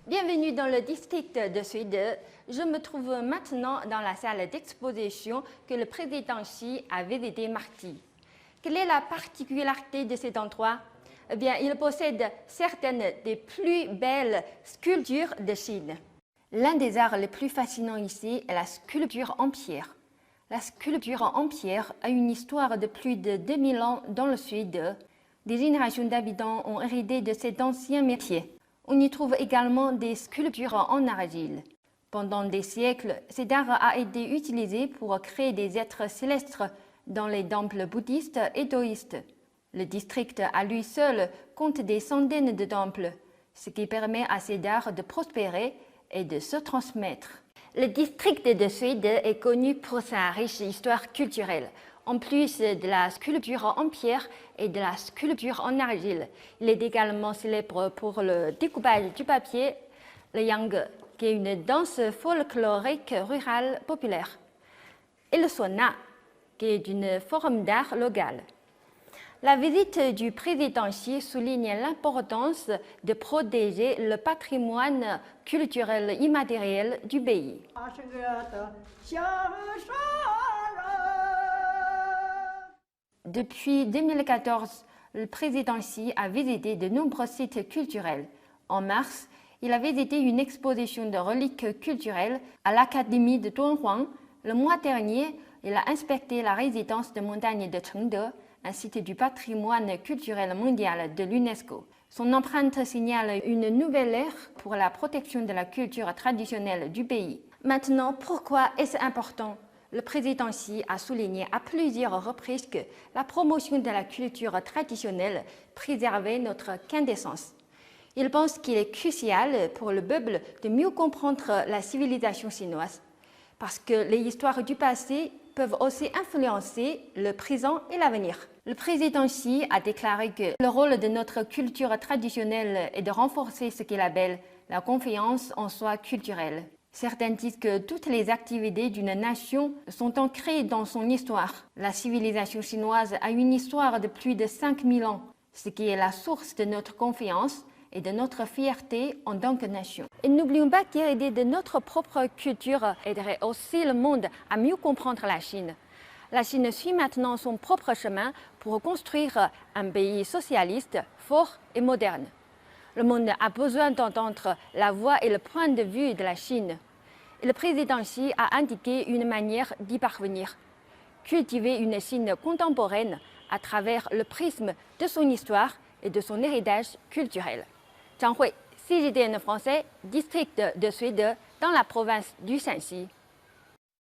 Bienvenue dans le district de Suide. Je me trouve maintenant dans la salle d'exposition que le président Xi a visité mardi. Quelle est la particularité de cet endroit? Eh bien, il possède certaines des plus belles sculptures de Chine. L'un des arts les plus fascinants ici est la sculpture en pierre. La sculpture en pierre a une histoire de plus de 2000 ans dans le Sud. Des générations d'habitants ont hérité de cet ancien métier. On y trouve également des sculptures en argile. Pendant des siècles, cet art a été utilisé pour créer des êtres célestes dans les temples bouddhistes et taoïstes. Le district à lui seul compte des centaines de temples, ce qui permet à cet art de prospérer et de se transmettre. Le district de Suide est connu pour sa riche histoire culturelle. En plus de la sculpture en pierre et de la sculpture en argile, il est également célèbre pour le découpage du papier, le yang, qui est une danse folklorique rurale populaire, et le sona, qui est une forme d'art local. La visite du président Xi souligne l'importance de protéger le patrimoine culturel immatériel du pays. Depuis 2014, le président Xi a visité de nombreux sites culturels. En mars, il a visité une exposition de reliques culturelles à l'Académie de Dunhuang. Le mois dernier, il a inspecté la résidence de montagne de Chengde, un site du patrimoine culturel mondial de l'UNESCO. Son empreinte signale une nouvelle ère pour la protection de la culture traditionnelle du pays. Maintenant, pourquoi est-ce important? Le président Xi a souligné à plusieurs reprises que la promotion de la culture traditionnelle préservait notre quintessence. Il pense qu'il est crucial pour le peuple de mieux comprendre la civilisation chinoise, parce que les histoires du passé peuvent aussi influencer le présent et l'avenir. Le président Xi a déclaré que le rôle de notre culture traditionnelle est de renforcer ce qu'il appelle la confiance en soi culturelle. Certains disent que toutes les activités d'une nation sont ancrées dans son histoire. La civilisation chinoise a une histoire de plus de 5000 ans, ce qui est la source de notre confiance et de notre fierté en tant que nation. Et n'oublions pas qu'hériter de notre propre culture aiderait aussi le monde à mieux comprendre la Chine. La Chine suit maintenant son propre chemin pour construire un pays socialiste, fort et moderne. Le monde a besoin d'entendre la voix et le point de vue de la Chine. Et le président Xi a indiqué une manière d'y parvenir. Cultiver une Chine contemporaine à travers le prisme de son histoire et de son héritage culturel. Zhang Hui, CGTN français, district de Suide, dans la province du Shanxi.